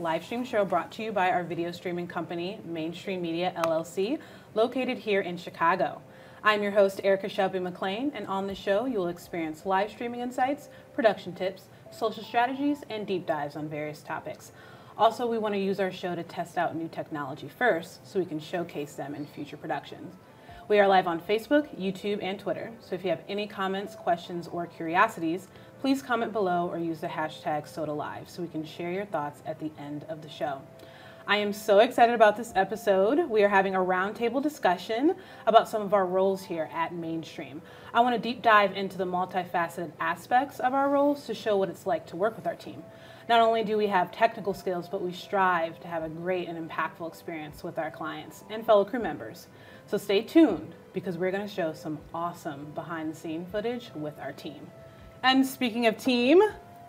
live stream show brought to you by our video streaming company, Mainstream Media LLC, located here in Chicago. I'm your host, Shelby McClain, and on the show you will experience live streaming insights, production tips, social strategies, and deep dives on various topics. Also, we want to use our show to test out new technology first so we can showcase them in future productions. We are live on Facebook, YouTube, and Twitter, so if you have any comments, questions, or curiosities, please comment below or use the hashtag SodaLive so we can share your thoughts at the end of the show. I am so excited about this episode. We are having a roundtable discussion about some of our roles here at Mainstream. I want to deep dive into the multifaceted aspects of our roles to show what it's like to work with our team. Not only do we have technical skills, but we strive to have a great and impactful experience with our clients and fellow crew members. So stay tuned because we're going to show some awesome behind-the-scenes footage with our team. And speaking of team,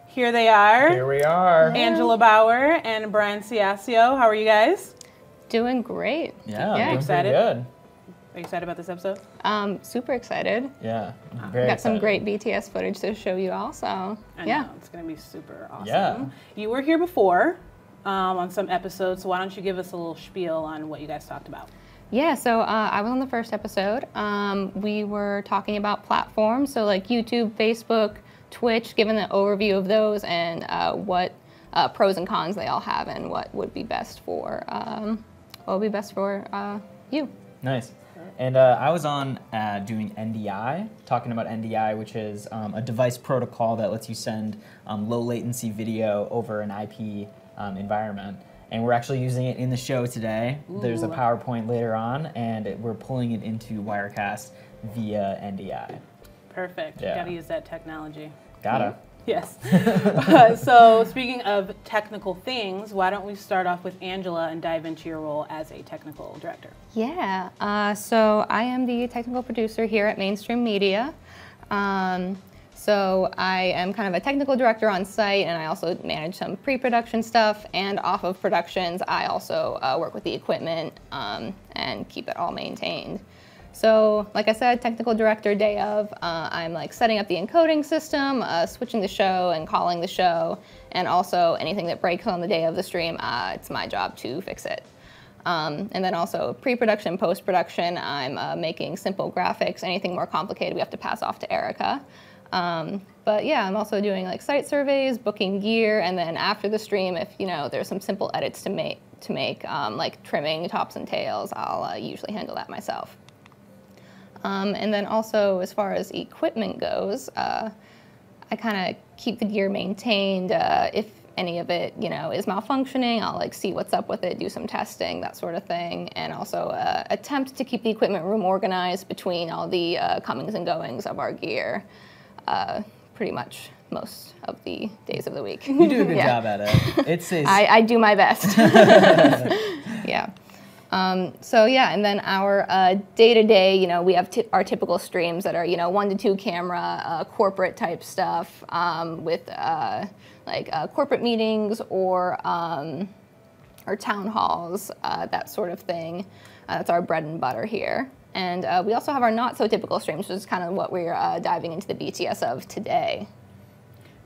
here they are. Here we are. Angela Bour and Brian Ciaccio. How are you guys? Doing great. Yeah, doing excited. Pretty good. Are you excited about this episode? Super excited. Yeah, very got excited. Some great BTS footage to show you all, so I yeah. know, it's going to be super awesome. Yeah. You were here before on some episodes, so why don't you give us a little spiel on what you guys talked about? Yeah, so I was on the first episode. We were talking about platforms, so like YouTube, Facebook, Twitch, giving an overview of those and what pros and cons they all have and what would be best for you. Nice. And I was on doing NDI, talking about NDI, which is a device protocol that lets you send low latency video over an IP environment. And we're actually using it in the show today. Ooh. There's a PowerPoint later on, and we're pulling it into Wirecast via NDI. Perfect. Yeah. Gotta use that technology. Gotta. Yes. So speaking of technical things, why don't we start off with Angela and dive into your role as a technical director? Yeah. So I am the technical producer here at Mainstream Media. So I am kind of a technical director on site, and I also manage some pre-production stuff, and off of productions, I also work with the equipment and keep it all maintained. So like I said, technical director day of, I'm like setting up the encoding system, switching the show and calling the show, and also anything that breaks on the day of the stream, it's my job to fix it. And then also pre-production, post-production, I'm making simple graphics. Anything more complicated, we have to pass off to Erica. But yeah, I'm also doing like site surveys, booking gear, and then after the stream, if there's some simple edits to make like trimming tops and tails, I'll usually handle that myself. And then also as far as equipment goes, I kind of keep the gear maintained. If any of it, is malfunctioning, I'll like see what's up with it, do some testing, that sort of thing, and also attempt to keep the equipment room organized between all the comings and goings of our gear. Pretty much most of the days of the week. You do a good job at it. I do my best. Yeah. So yeah, and then our day-to-day, we have our typical streams that are 1 to 2 camera, corporate type stuff with like corporate meetings or town halls, that sort of thing. That's our bread and butter here. And we also have our not so typical streams, which is kind of what we're diving into the BTS of today.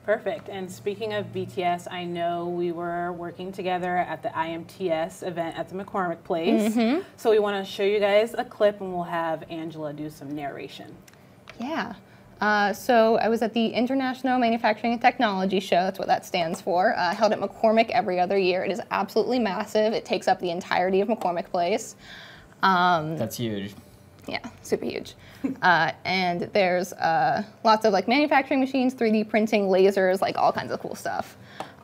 Perfect. And speaking of BTS, I know we were working together at the IMTS event at the McCormick Place. Mm-hmm. So we want to show you guys a clip and we'll have Angela do some narration. Yeah. So I was at the International Manufacturing and Technology Show, that's what that stands for, held at McCormick every other year. It is absolutely massive. It takes up the entirety of McCormick Place. That's huge. Yeah, super huge. And there's lots of like manufacturing machines, 3D printing, lasers, like all kinds of cool stuff.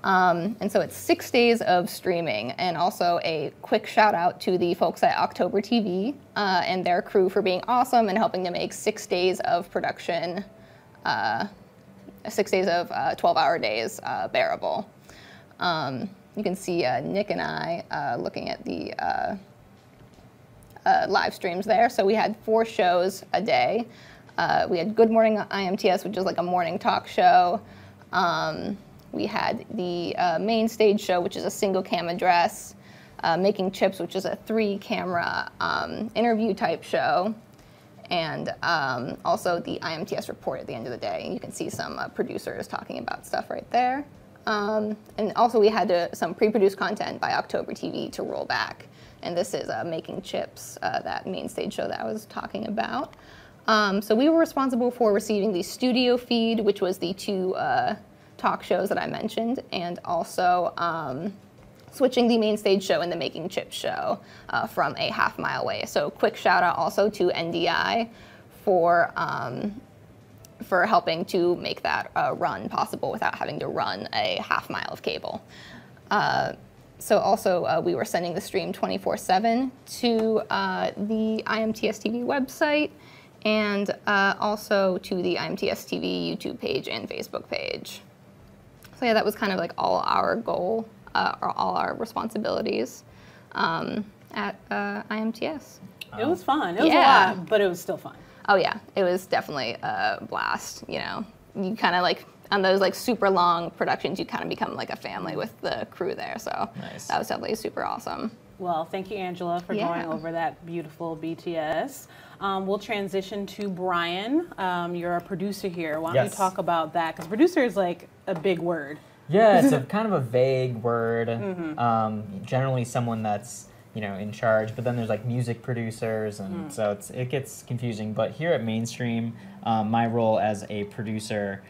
And so it's 6 days of streaming, and also a quick shout out to the folks at October TV and their crew for being awesome and helping to make 6 days of production, 6 days of 12-hour days bearable. You can see Nick and I looking at the live streams there. So we had 4 shows a day. We had Good Morning IMTS, which is like a morning talk show. We had the main stage show, which is a single cam address. Making Chips, which is a 3-camera interview type show. And also the IMTS report at the end of the day. You can see some producers talking about stuff right there. And also we had some pre-produced content by October TV to roll back. And this is Making Chips, that main stage show that I was talking about. So we were responsible for receiving the studio feed, which was the 2 talk shows that I mentioned, and also switching the main stage show and the Making Chips show from a half-mile away. So quick shout out also to NDI for helping to make that run possible without having to run a half-mile of cable. So also we were sending the stream 24/7 to the IMTS TV website, and also to the IMTS TV YouTube page and Facebook page. So yeah, that was kind of like all our goal, or all our responsibilities at IMTS. It was fun. It was a lot, but it was still fun. Oh yeah, it was definitely a blast. You know, you kind of like, on those like super long productions, you kind of become like a family with the crew there. So Nice. That was definitely super awesome. Well, thank you, Angela, for going over that beautiful BTS. We'll transition to Brian. You're a producer here. Why don't you talk about that? Because producer is like a big word. Yeah, it's a kind of a vague word. Generally someone that's, you know, in charge, but then there's like music producers, and so it gets confusing. But here at Mainstream, my role as a producer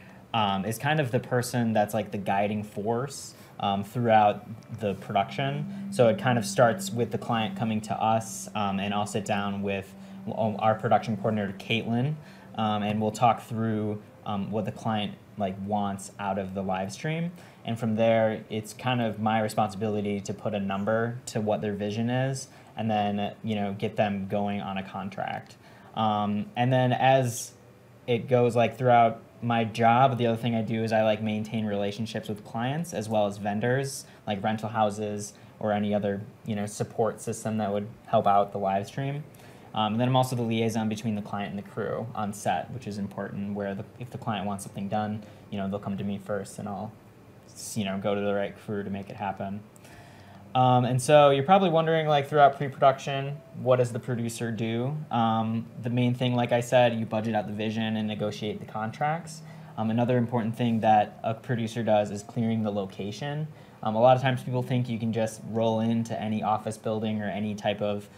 is kind of the person that's like the guiding force throughout the production. So it kind of starts with the client coming to us, and I'll sit down with our production coordinator, Caitlin, and we'll talk through what the client like wants out of the live stream. And from there, it's kind of my responsibility to put a number to what their vision is, and then, you know, get them going on a contract. And then as it goes like throughout my job, the other thing I do is I like maintain relationships with clients as well as vendors, like rental houses or any other, you know, support system that would help out the live stream. And then I'm also the liaison between the client and the crew on set, which is important, where if the client wants something done, you know, they'll come to me first, and I'll, you know, go to the right crew to make it happen. And so you're probably wondering, like, throughout pre-production, what does the producer do? The main thing, like I said, you budget out the vision and negotiate the contracts. Another important thing that a producer does is clearing the location. A lot of times people think you can just roll into any office building or any type of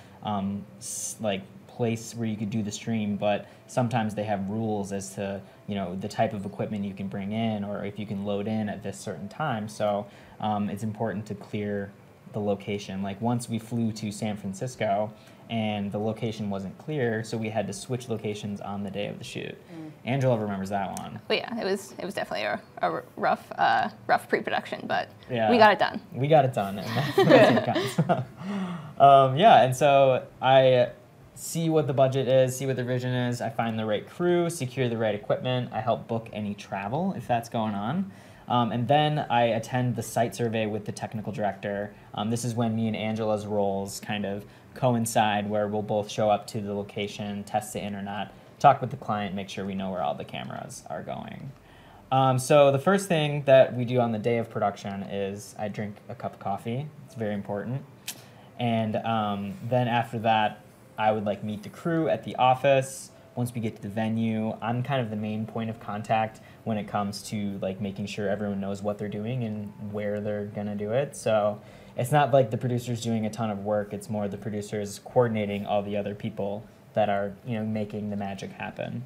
like place where you could do the stream, but sometimes they have rules as to, you know, the type of equipment you can bring in, or if you can load in at this certain time. So it's important to clear the location. Like once we flew to San Francisco and the location wasn't clear, so we had to switch locations on the day of the shoot. Angela remembers that one. But yeah, it was definitely a rough pre-production, but Yeah. we got it done. We got it done, and that's what counts. Yeah, and so I see what the budget is, see what the vision is, I find the right crew, secure the right equipment, I help book any travel if that's going on. And then I attend the site survey with the technical director. This is when me and Angela's roles kind of coincide, where we'll both show up to the location, test the internet, talk with the client, make sure we know where all the cameras are going. So the first thing that we do on the day of production is I drink a cup of coffee. It's very important. And then after that, I would like meet the crew at the office. Once we get to the venue, I'm kind of the main point of contact when it comes to like making sure everyone knows what they're doing and where they're gonna do it. So it's not like the producer's doing a ton of work, it's more the producer's coordinating all the other people that are, you know, making the magic happen.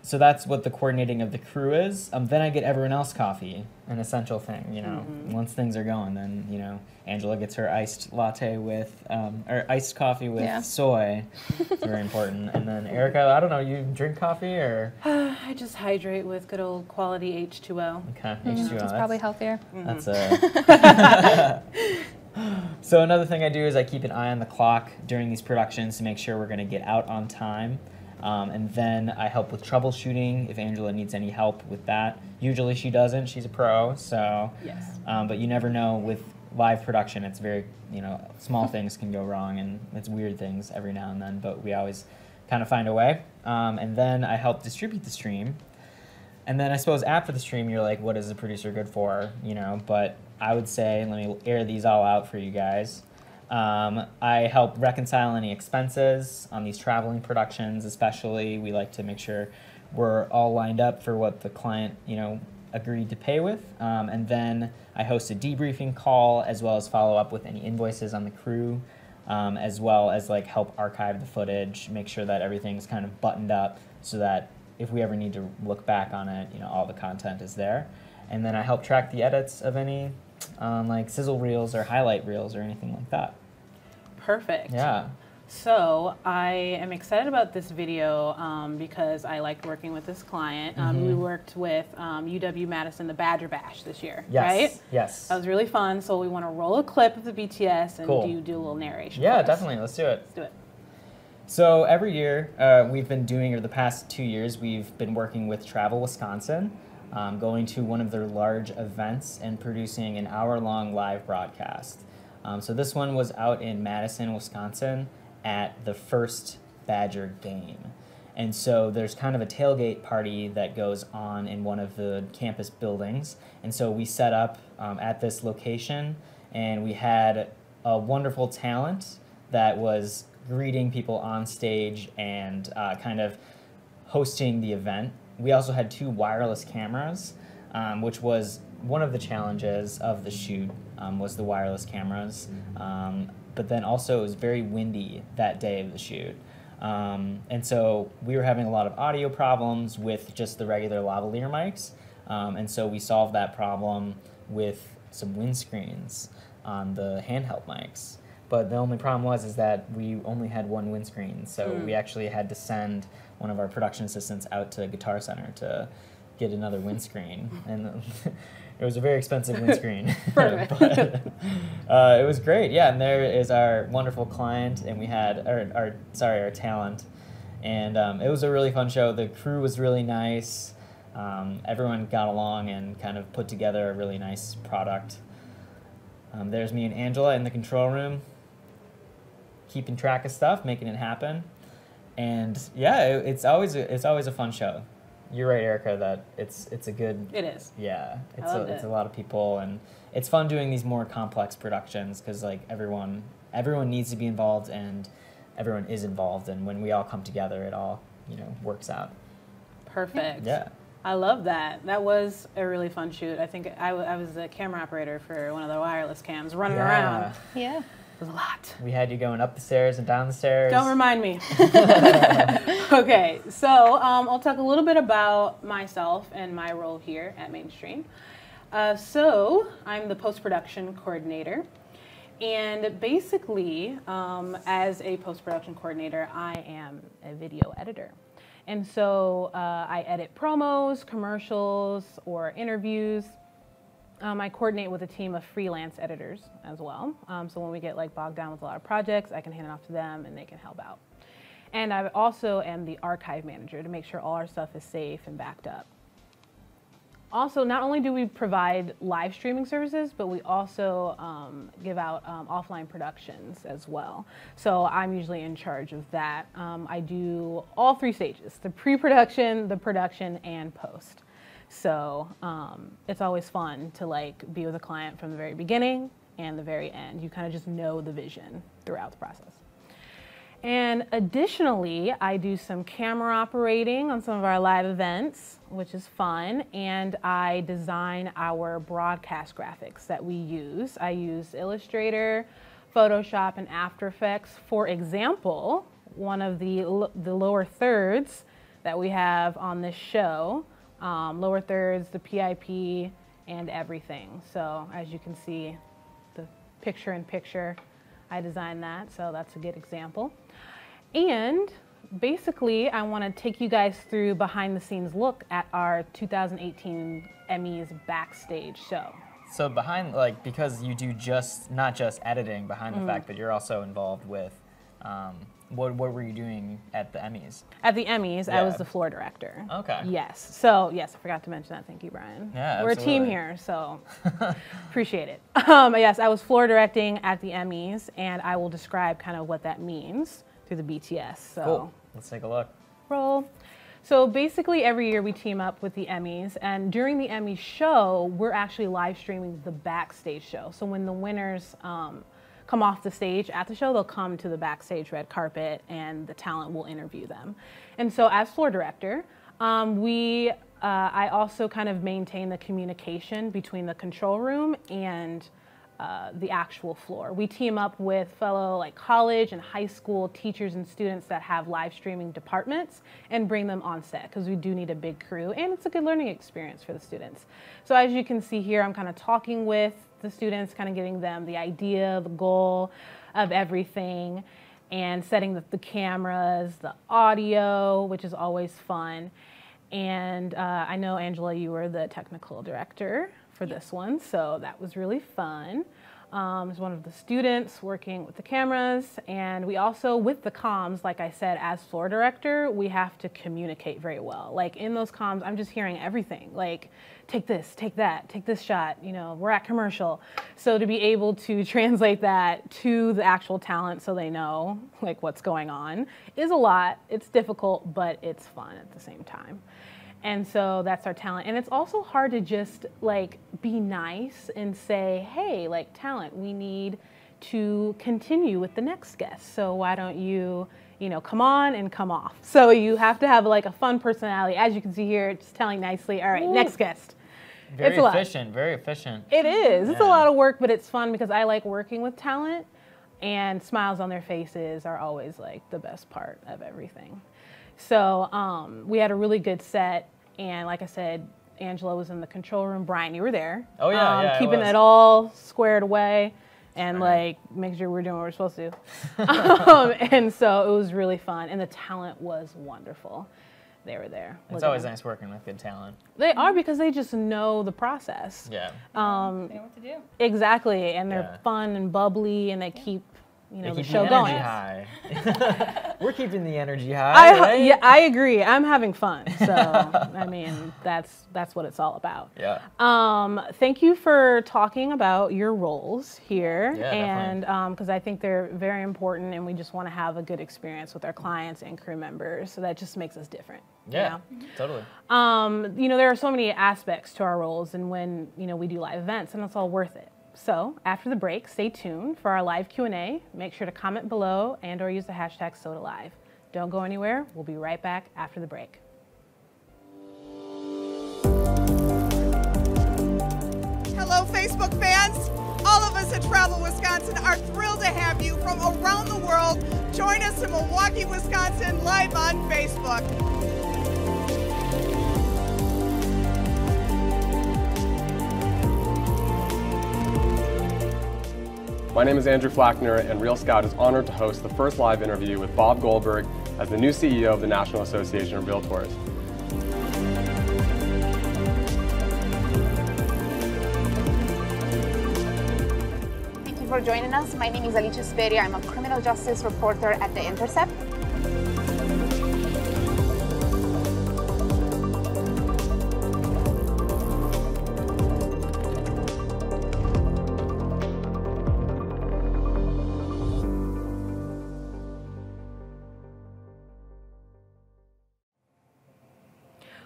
So that's what the coordinating of the crew is. Then I get everyone else coffee, an essential thing, you know. Once things are going, then, you know, Angela gets her iced latte with, or iced coffee with soy. It's very important. And then Erica, I don't know, you drink coffee or? I just hydrate with good old quality H2O. Okay, H2O. It's probably healthier. That's So another thing I do is I keep an eye on the clock during these productions to make sure we're gonna get out on time. And then I help with troubleshooting if Angela needs any help with that. Usually she doesn't, she's a pro, so. Yes. But you never know with live production, it's very, you know, small things can go wrong, and it's weird things every now and then, but we always kind of find a way. And then I help distribute the stream. And then I suppose after the stream, you're like, what is the producer good for, you know? But I would say, let me air these all out for you guys. I help reconcile any expenses on these traveling productions, especially. We like to make sure we're all lined up for what the client, you know, agreed to pay with. And then I host a debriefing call as well as follow up with any invoices on the crew, as well as like help archive the footage, make sure that everything's kind of buttoned up so that if we ever need to look back on it, you know, all the content is there. And then I help track the edits of any like sizzle reels or highlight reels or anything like that. Perfect. Yeah. So I am excited about this video because I liked working with this client. We worked with UW-Madison, the Badger Bash this year, Yes. right? Yes. That was really fun. So we want to roll a clip of the BTS and Cool. do a little narration. Yeah, for us. definitely. Let's do it. Let's do it. So every year we've been doing, or the past 2 years, we've been working with Travel Wisconsin, going to one of their large events and producing an hour-long live broadcast. So this one was out in Madison, Wisconsin at the first Badger game. And so there's kind of a tailgate party that goes on in one of the campus buildings. And so we set up at this location, and we had a wonderful talent that was greeting people on stage and kind of hosting the event. We also had 2 wireless cameras, which was one of the challenges of the shoot, was the wireless cameras. But then also it was very windy that day of the shoot. And so we were having a lot of audio problems with just the regular lavalier mics. And so we solved that problem with some windscreens on the handheld mics. But the only problem is that we only had one windscreen, so we actually had to send one of our production assistants out to Guitar Center to get another windscreen, and it was a very expensive windscreen. But it was great, yeah. And there is our wonderful client, and we had our talent, and it was a really fun show. The crew was really nice. Everyone got along and kind of put together a really nice product. There's me and Angela in the control room, keeping track of stuff, making it happen, and yeah, it's always a fun show. You're right, Erica, that it's a good. It is. Yeah, it's it. a lot of people, and it's fun doing these more complex productions because like everyone needs to be involved, and everyone is involved, and when we all come together, it all works out. Perfect. Yeah. I love that. That was a really fun shoot. I think I was a camera operator for one of the wireless cams, running around. Yeah. It was a lot. We had you going up the stairs and down the stairs. Don't remind me. Okay, so I'll talk a little bit about myself and my role here at Mainstream. So I'm the post-production coordinator. And basically, as a post-production coordinator, I am a video editor. And so I edit promos, commercials, or interviews. I coordinate with a team of freelance editors as well. So when we get like bogged down with a lot of projects, I can hand it off to them and they can help out. And I also am the archive manager to make sure all our stuff is safe and backed up. Also, not only do we provide live streaming services, but we also give out offline productions as well. So I'm usually in charge of that. I do all 3 stages: the pre-production, the production, and post. So it's always fun to like be with a client from the very beginning and the very end. You kind of just know the vision throughout the process. And additionally, I do some camera operating on some of our live events, which is fun, and I design our broadcast graphics that we use. I use Illustrator, Photoshop, and After Effects. For example, one of the lower thirds that we have on this show, lower thirds, the PIP, and everything. So as you can see, the picture-in-picture, I designed that, so that's a good example. And basically, I want to take you guys through behind-the-scenes look at our 2018 Emmys backstage show. So behind, like, because you do not just editing, behind the fact that you're also involved with, what were you doing at the Emmys? At the Emmys, Yeah. I was the floor director. Okay. Yes. So, yes, I forgot to mention that. Thank you, Brian. Yeah, We're a team absolutely. here, so appreciate it. Yes, I was floor directing at the Emmys, and I will describe kind of what that means through the BTS. So. Cool. Let's take a look. Roll. So basically every year we team up with the Emmys, and during the Emmy show, we're actually live streaming the backstage show. So when the winners come off the stage at the show, they'll come to the backstage red carpet and the talent will interview them. And so as floor director, we I also kind of maintain the communication between the control room and the actual floor. We team up with fellow like college and high school teachers and students that have live streaming departments and bring them on set because we do need a big crew and it's a good learning experience for the students. So as you can see here, I'm kind of talking with the students, kind of giving them the idea, the goal of everything, and setting the cameras, the audio, which is always fun. And I know, Angela, you were the technical director for this one, so that was really fun. As one of the students working with the cameras, and we also, with the comms, like I said, as floor director, we have to communicate very well. Like in those comms, I'm just hearing everything, like take this, take that, take this shot, you know, we're at commercial. So to be able to translate that to the actual talent so they know like what's going on is a lot. It's difficult, but it's fun at the same time. And so that's our talent. And it's also hard to just like be nice and say, hey, like talent, we need to continue with the next guest. So why don't you, come on and come off. So you have to have like a fun personality. As you can see here, just telling nicely, all right, next guest. Very efficient, very efficient. It is. Yeah. It's a lot of work, but it's fun because I like working with talent and smiles on their faces are always like the best part of everything. So we had a really good set, and like I said, Angela was in the control room. Brian, you were there. Oh yeah, keeping it all squared away and like make sure we're doing what we're supposed to. And so it was really fun, and the talent was wonderful. They were there. It's always nice working with good talent. They are because they just know the process. Yeah. They know what to do. Exactly, and they're fun and bubbly, and they keep the show the going. High. We're keeping the energy high. Right? Yeah, I agree. I'm having fun. So I mean, that's what it's all about. Yeah. Thank you for talking about your roles here, yeah, and because I think they're very important, and we just want to have a good experience with our clients and crew members. So that just makes us different. Yeah, totally. There are so many aspects to our roles, and when we do live events, and it's all worth it. So after the break, stay tuned for our live Q&A. Make sure to comment below and or use the hashtag SodaLive. Don't go anywhere. We'll be right back after the break. Hello, Facebook fans. All of us at Travel Wisconsin are thrilled to have you from around the world. Join us in Milwaukee, Wisconsin, live on Facebook. My name is Andrew Flackner, and Real Scout is honored to host the first live interview with Bob Goldberg as the new CEO of the National Association of Realtors. Thank you for joining us. My name is Alicia Speria. I'm a criminal justice reporter at The Intercept.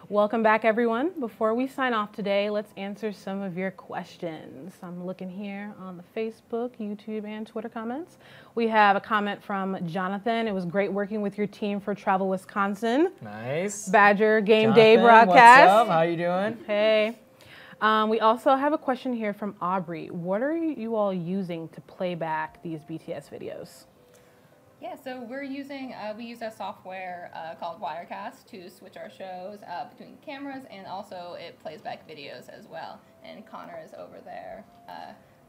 Welcome back, everyone. Before we sign off today, let's answer some of your questions. I'm looking here on the Facebook, YouTube, and Twitter comments. We have a comment from Jonathan. It was great working with your team for Travel Wisconsin. Nice. Badger Game Jonathan, Day broadcast. What's up? How you doing? Hey. We also have a question here from Aubrey. What are you all using to play back these BTS videos? Yeah, so we use a software called Wirecast to switch our shows between cameras, and also it plays back videos as well. And Connor is over there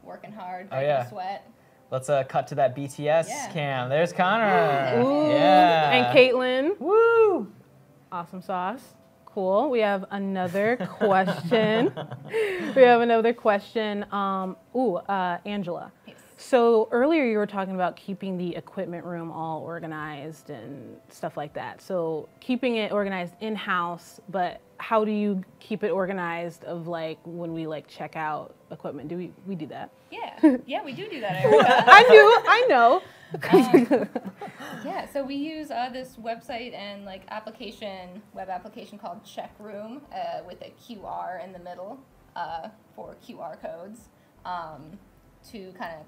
working hard, breaking sweat. Let's cut to that BTS cam. There's Connor. Ooh. Yeah. And Caitlin. Woo! Awesome sauce. Cool. We have another question. Angela. Yes. So earlier you were talking about keeping the equipment room all organized and stuff like that. So keeping it organized in-house, but how do you keep it organized of like when we like check out equipment? Do we do that? Yeah, we do that, Erica. I know. Yeah, so we use this website and like web application called Check Room with a QR in the middle for QR codes.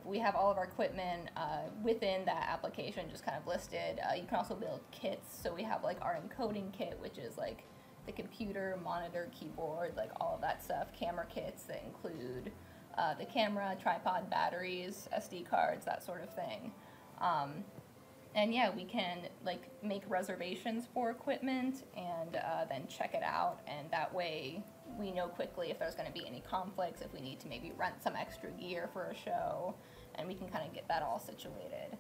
We have all of our equipment within that application just kind of listed. You can also build kits. So we have like our encoding kit, which is like the computer, monitor, keyboard, like all of that stuff, camera kits that include the camera, tripod, batteries, SD cards, that sort of thing. And yeah, we can like make reservations for equipment and then check it out, and that way we know quickly if there's going to be any conflicts, if we need to maybe rent some extra gear for a show, and we can kind of get that all situated.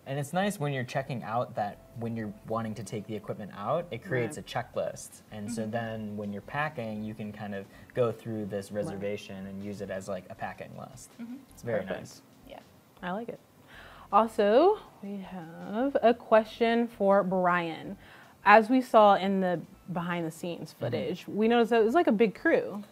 And it's nice when you're checking out that when you're wanting to take the equipment out, it creates a checklist. And so then when you're packing, you can kind of go through this reservation and use it as like a packing list. It's very nice. Yeah. I like it. Also, we have a question for Brian. As we saw in the behind the scenes footage, we noticed that it was like a big crew.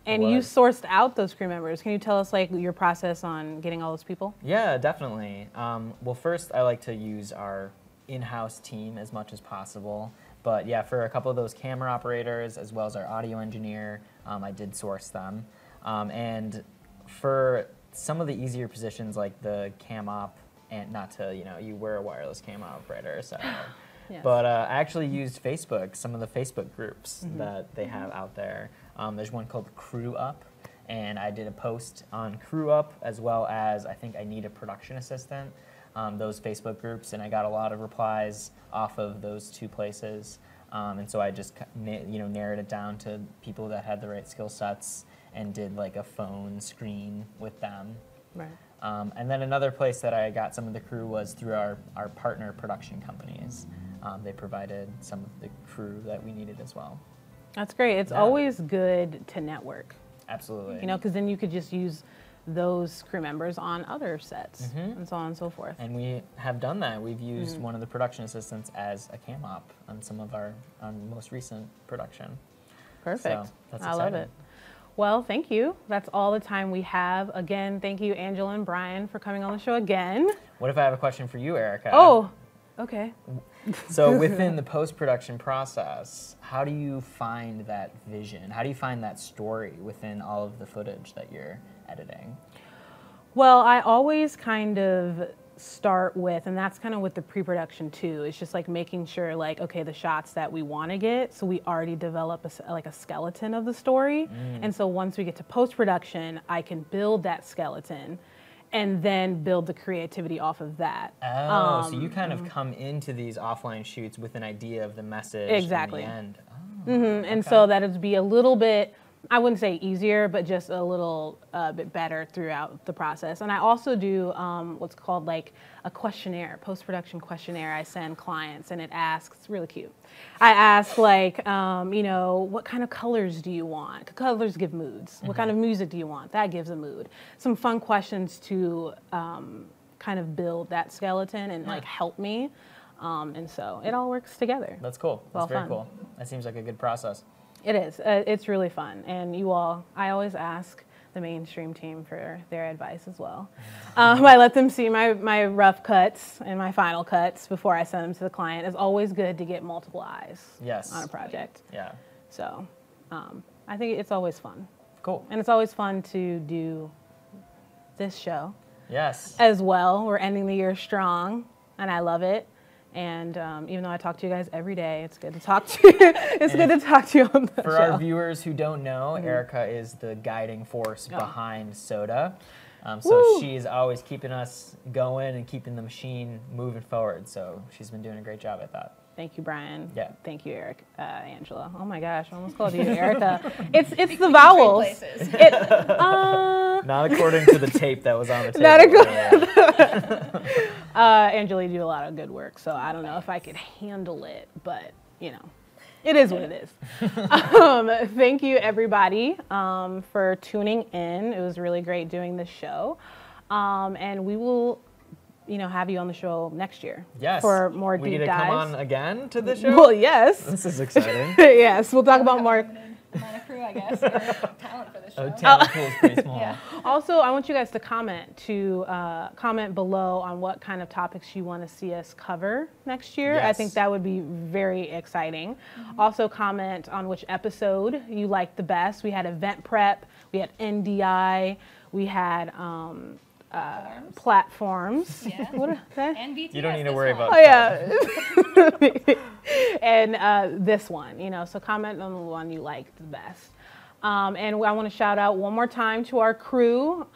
And you sourced out those crew members. Can you tell us like your process on getting all those people? Yeah, definitely. Well, first I like to use our in-house team as much as possible. But yeah, for a couple of those camera operators as well as our audio engineer, I did source them. And for some of the easier positions like the cam op, and not to, you were a wireless cam operator, so. Yes. But I actually used Facebook, some of the Facebook groups that they have out there. There's one called Crew Up, and I did a post on Crew Up as well as I think I need a production assistant, those Facebook groups, and I got a lot of replies off of those two places. And so I just narrowed it down to people that had the right skill sets and did like a phone screen with them. Right. And then another place that I got some of the crew was through our partner production companies. They provided some of the crew that we needed as well. That's great. It's always good to network. Absolutely. Because then you could just use those crew members on other sets and so on and so forth. And we have done that. We've used one of the production assistants as a cam op on some of our most recent production. Perfect. So that's I love it. Well, thank you. That's all the time we have. Again, thank you, Angela and Brian, for coming on the show again. What if I have a question for you, Erica? Oh, okay. So within the post-production process, how do you find that vision? How do you find that story within all of the footage that you're editing? Well, I always kind of start with, and that's kind of with the pre-production too, it's just like making sure like, okay, the shots that we want to get, so we already develop a skeleton of the story. And so once we get to post-production, I can build that skeleton and then build the creativity off of that. Oh, so you kind of come into these offline shoots with an idea of the message exactly. in the end. Oh, and so that it'd be a little bit, I wouldn't say easier, but just a little bit better throughout the process. And I also do what's called like a questionnaire, post-production questionnaire I send clients, and it asks, it's really cute. I ask like, what kind of colors do you want? Colors give moods. What kind of music do you want? That gives a mood. Some fun questions to kind of build that skeleton and like help me. And so it all works together. That's cool. That's very fun. cool. That seems like a good process. It is. It's really fun. And I always ask the Mainstream team for their advice as well. I let them see my rough cuts and my final cuts before I send them to the client. It's always good to get multiple eyes on a project. Yeah. So I think it's always fun. Cool. And it's always fun to do this show. Yes. As well. We're ending the year strong, and I love it. And even though I talk to you guys every day, it's good to talk to you. It's good to talk to you on the show. For our viewers who don't know, Erica is the guiding force behind Soda. So she's always keeping us going and keeping the machine moving forward. So she's been doing a great job at that. Thank you, Brian. Yeah. Thank you, Angela. Oh my gosh, I almost called you Erica. It's the vowels. Not according to the tape that was on the table. Angela, you do a lot of good work, so I don't know if I could handle it, but it is what it is. Thank you, everybody, for tuning in. It was really great doing this show, and we will have you on the show next year. Yes. For more deep dives. We need to come on again to the show? Well, yes. This is exciting. Yes, we'll talk about more. Amount of crew, I guess, or talent for the show. Talent pool is pretty small. Yeah. Also, I want you guys to comment below on what kind of topics you want to see us cover next year. Yes. I think that would be very exciting. Also, comment on which episode you liked the best. We had event prep, we had NDI, we had platforms. Yeah. What are they? And BTS. You don't need to worry about And this one, you know, so comment on the one you liked the best. And I want to shout out one more time to our crew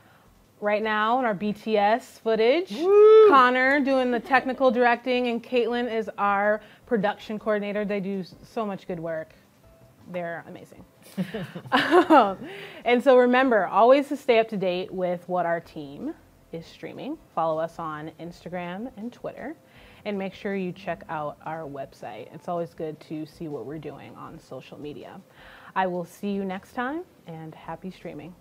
right now in our BTS footage. Woo! Connor doing the technical directing, and Caitlin is our production coordinator. They do so much good work. They're amazing. And so remember, always to stay up to date with what our team is streaming. Follow us on Instagram and Twitter, and make sure you check out our website. It's always good to see what we're doing on social media. I will see you next time, and happy streaming.